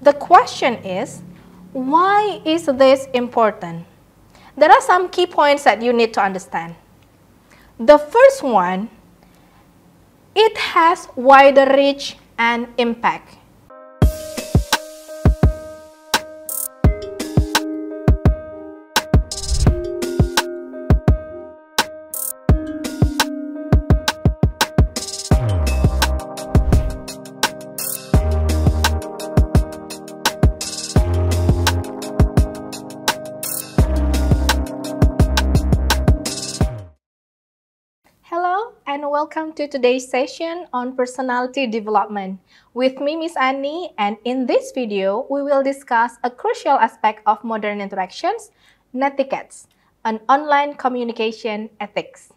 The question is, why is this important? There are some key points that you need to understand. The first one, it has wider reach and impact. Hello and welcome to today's session on personality development. With me, Miss Annie, and in this video, we will discuss a crucial aspect of modern interactions, netiquette, an online communication ethics.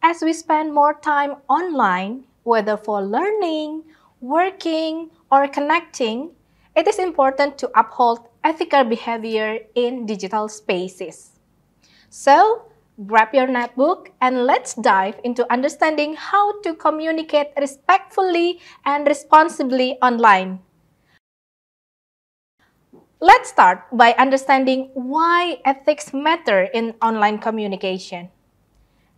As we spend more time online, whether for learning, working, or connecting, it is important to uphold ethical behavior in digital spaces. So, grab your notebook and let's dive into understanding how to communicate respectfully and responsibly online. Let's start by understanding why ethics matter in online communication.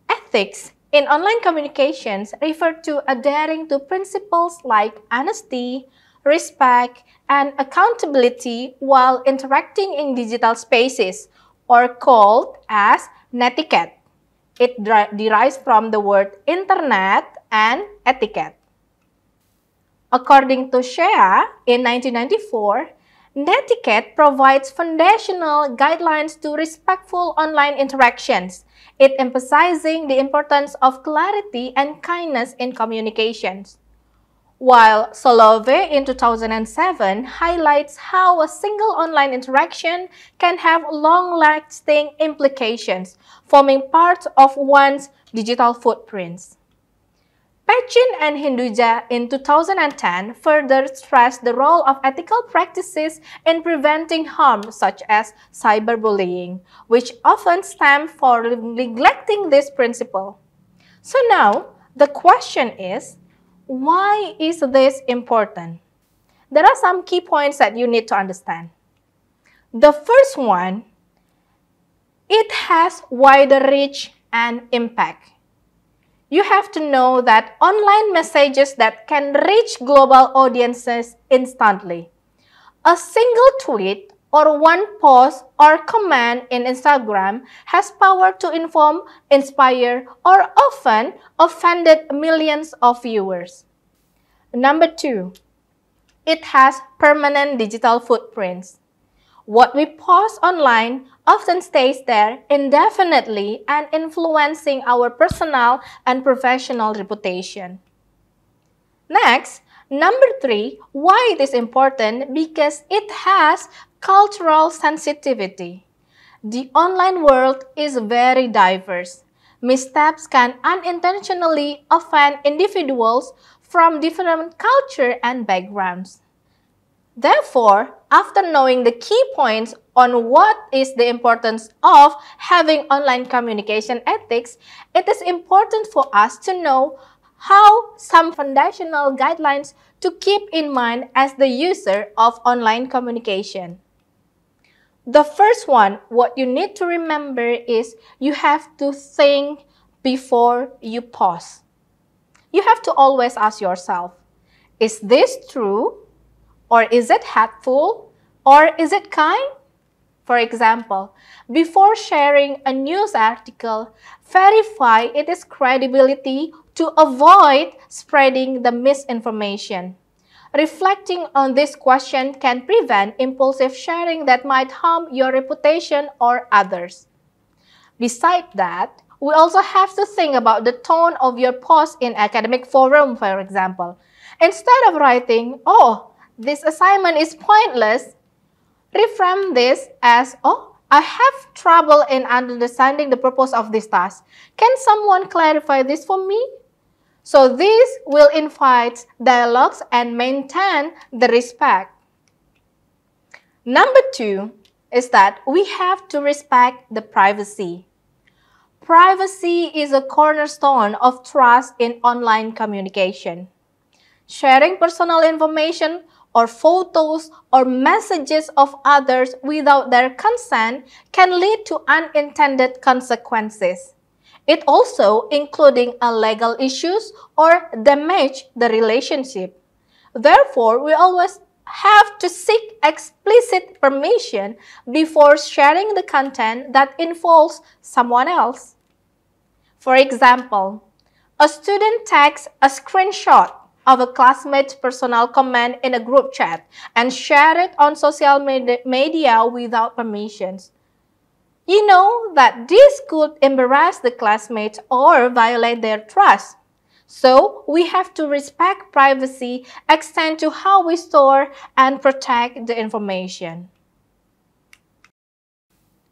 Ethics in online communications refer to adhering to principles like honesty, respect, and accountability while interacting in digital spaces, or called as Netiquette. It derives from the word internet and etiquette. According to Shea in 1994, Netiquette provides foundational guidelines to respectful online interactions. It emphasizing the importance of clarity and kindness in communications. While Solove in 2007 highlights how a single online interaction can have long-lasting implications, forming part of one's digital footprints. Pechin and Hinduja in 2010 further stressed the role of ethical practices in preventing harm such as cyberbullying, which often stem from neglecting this principle. So now, the question is, why is this important? There are some key points that you need to understand. The first one, it has wider reach and impact. You have to know that online messages that can reach global audiences instantly. A single tweet or one post or comment in Instagram has power to inform, inspire, or often offended millions of viewers. Number two, it has permanent digital footprints. What we post online often stays there indefinitely and influencing our personal and professional reputation. Next, number three, why it is important? Because it has cultural sensitivity. The online world is very diverse. Missteps can unintentionally offend individuals from different culture and backgrounds. Therefore, after knowing the key points on what is the importance of having online communication ethics, it is important for us to know how some foundational guidelines to keep in mind as the user of online communication. The first one, what you need to remember is you have to think before you post. You have to always ask yourself, is this true? Or is it helpful? Or is it kind? For example, before sharing a news article, verify its credibility to avoid spreading the misinformation. Reflecting on this question can prevent impulsive sharing that might harm your reputation or others. Besides that, we also have to think about the tone of your post in academic forum, for example. Instead of writing, "Oh, this assignment is pointless," reframe this as, "Oh, I have trouble in understanding the purpose of this task. Can someone clarify this for me?" So this will invite dialogues and maintain the respect. Number two is that we have to respect the privacy. Privacy is a cornerstone of trust in online communication. Sharing personal information or photos or messages of others without their consent can lead to unintended consequences. It also including legal issues or damage the relationship. Therefore, we always have to seek explicit permission before sharing the content that involves someone else. For example, a student takes a screenshot of a classmate's personal comment in a group chat and share it on social media without permissions. You know that this could embarrass the classmates or violate their trust. So, we have to respect privacy, extend to how we store and protect the information.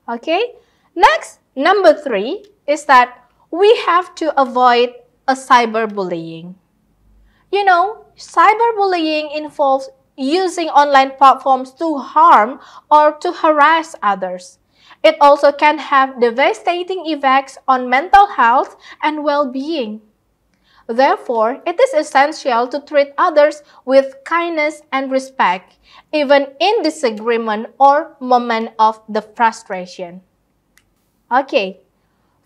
Okay, next, number 3 is that we have to avoid a cyberbullying. You know, cyberbullying involves using online platforms to harm or to harass others. It also can have devastating effects on mental health and well-being. Therefore, it is essential to treat others with kindness and respect, even in disagreement or moment of the frustration. Okay,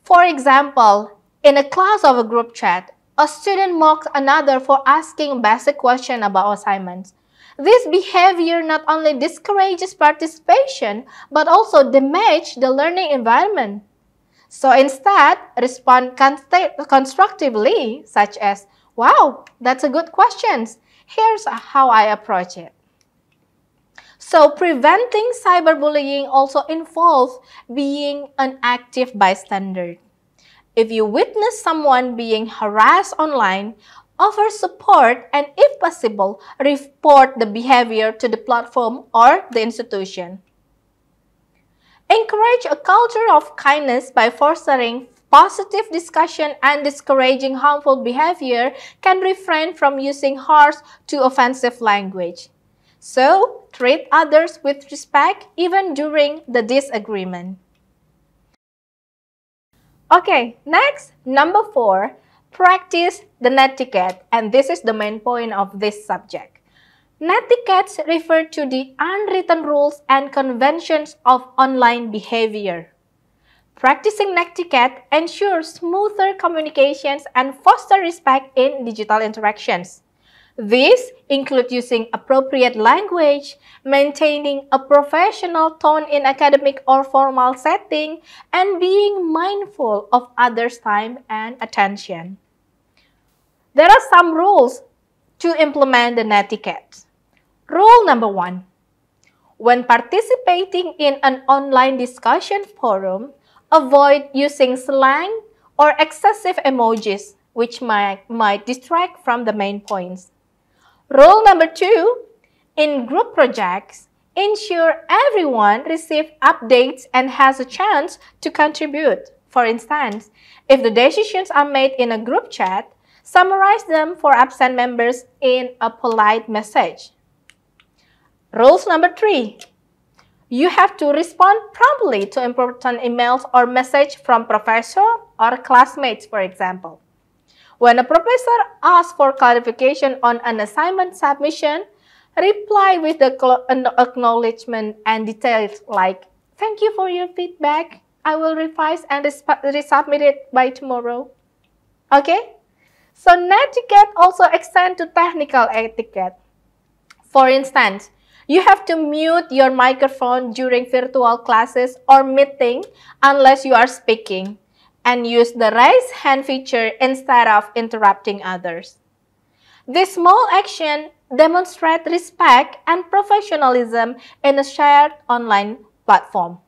for example, in a class of a group chat, a student mocks another for asking a basic question about assignments. This behavior not only discourages participation, but also damages the learning environment. So instead, respond constructively, such as, "Wow, that's a good question. Here's how I approach it." So preventing cyberbullying also involves being an active bystander. If you witness someone being harassed online, offer support and if possible, report the behavior to the platform or the institution. Encourage a culture of kindness by fostering positive discussion and discouraging harmful behavior can refrain from using harsh to offensive language. So, treat others with respect even during the disagreement. Okay, next, number 4, practice the netiquette, and this is the main point of this subject. Netiquettes refer to the unwritten rules and conventions of online behavior. Practicing netiquette ensures smoother communications and foster respect in digital interactions. These include using appropriate language, maintaining a professional tone in academic or formal setting, and being mindful of others' time and attention. There are some rules to implement the netiquette. Rule number 1. When participating in an online discussion forum, avoid using slang or excessive emojis, which might distract from the main points. Rule number 2. In group projects, ensure everyone receives updates and has a chance to contribute. For instance, if the decisions are made in a group chat, summarize them for absent members in a polite message. Rules number 3. You have to respond promptly to important emails or messages from professor or classmates, for example. When a professor asks for clarification on an assignment submission, reply with the acknowledgement and details like, "Thank you for your feedback. I will revise and resubmit it by tomorrow." Okay? So netiquette also extends to technical etiquette. For instance, you have to mute your microphone during virtual classes or meeting unless you are speaking, and use the raise hand feature instead of interrupting others. This small action demonstrates respect and professionalism in a shared online platform.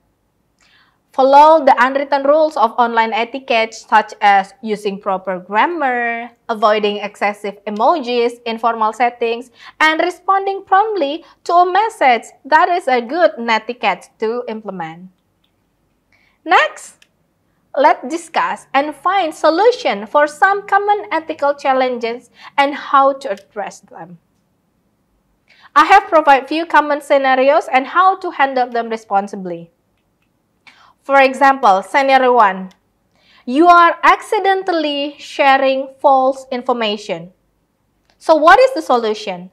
Follow the unwritten rules of online etiquette such as using proper grammar, avoiding excessive emojis in formal settings, and responding promptly to a message. That is a good netiquette to implement. Next, let's discuss and find solution for some common ethical challenges and how to address them. I have provided few common scenarios and how to handle them responsibly. For example, scenario 1. You are accidentally sharing false information. So what is the solution?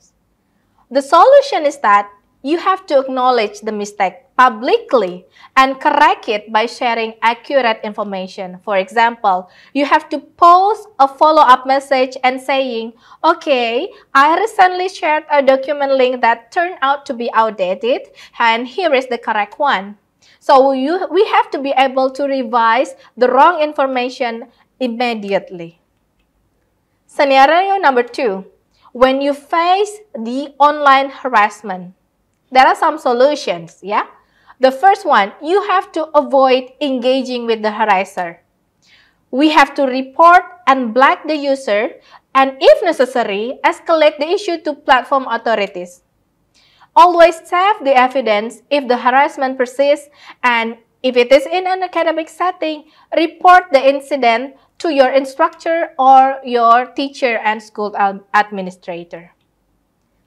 The solution is that you have to acknowledge the mistake publicly and correct it by sharing accurate information. For example, you have to post a follow-up message and saying, okay, I recently shared a document link that turned out to be outdated, and here is the correct one. So we have to be able to revise the wrong information immediately. Scenario number 2. When you face the online harassment, there are some solutions, yeah? The first one, you have to avoid engaging with the harasser. We have to report and block the user and, if necessary, escalate the issue to platform authorities. Always save the evidence if the harassment persists, and if it is in an academic setting, report the incident to your instructor or your teacher and school administrator.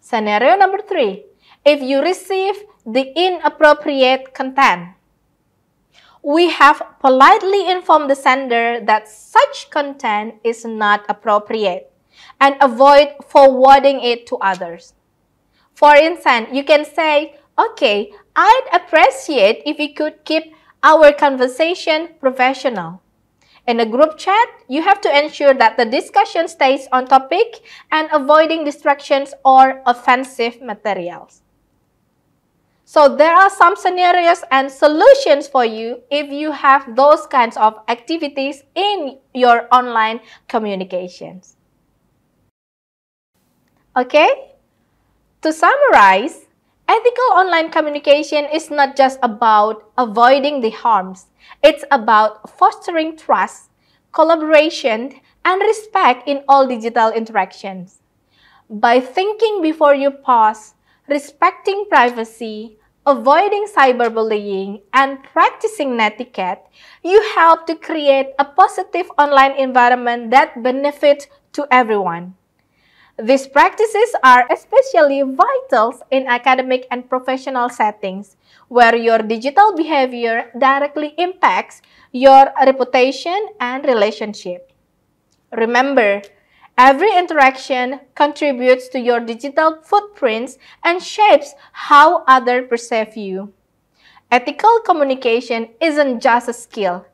Scenario number 3. If you receive the inappropriate content, we have politely informed the sender that such content is not appropriate and avoid forwarding it to others. For instance, you can say, okay, I'd appreciate if you could keep our conversation professional. In a group chat, you have to ensure that the discussion stays on topic and avoiding distractions or offensive materials. So there are some scenarios and solutions for you if you have those kinds of activities in your online communications. Okay? To summarize, ethical online communication is not just about avoiding the harms. It's about fostering trust, collaboration, and respect in all digital interactions. By thinking before you post, respecting privacy, avoiding cyberbullying, and practicing netiquette, you help to create a positive online environment that benefits to everyone. These practices are especially vital in academic and professional settings, where your digital behavior directly impacts your reputation and relationship. Remember, every interaction contributes to your digital footprints and shapes how others perceive you. Ethical communication isn't just a skill.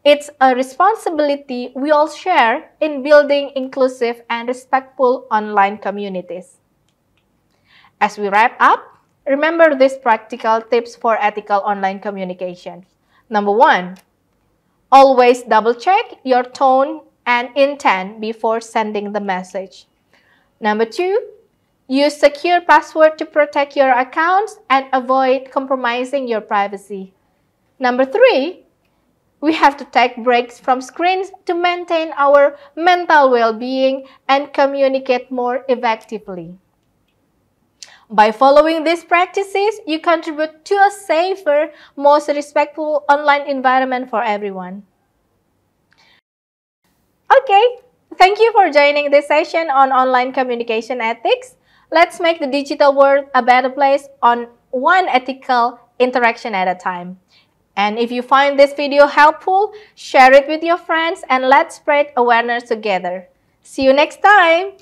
It's a responsibility we all share in building inclusive and respectful online communities. As we wrap up, remember these practical tips for ethical online communication. Number 1, always double-check your tone and intent before sending the message. Number 2, use secure password to protect your accounts and avoid compromising your privacy. Number 3, we have to take breaks from screens to maintain our mental well-being and communicate more effectively. By following these practices, you contribute to a safer, more respectful online environment for everyone. Okay, thank you for joining this session on online communication ethics. Let's make the digital world a better place on one ethical interaction at a time. And if you find this video helpful, share it with your friends and let's spread awareness together. See you next time!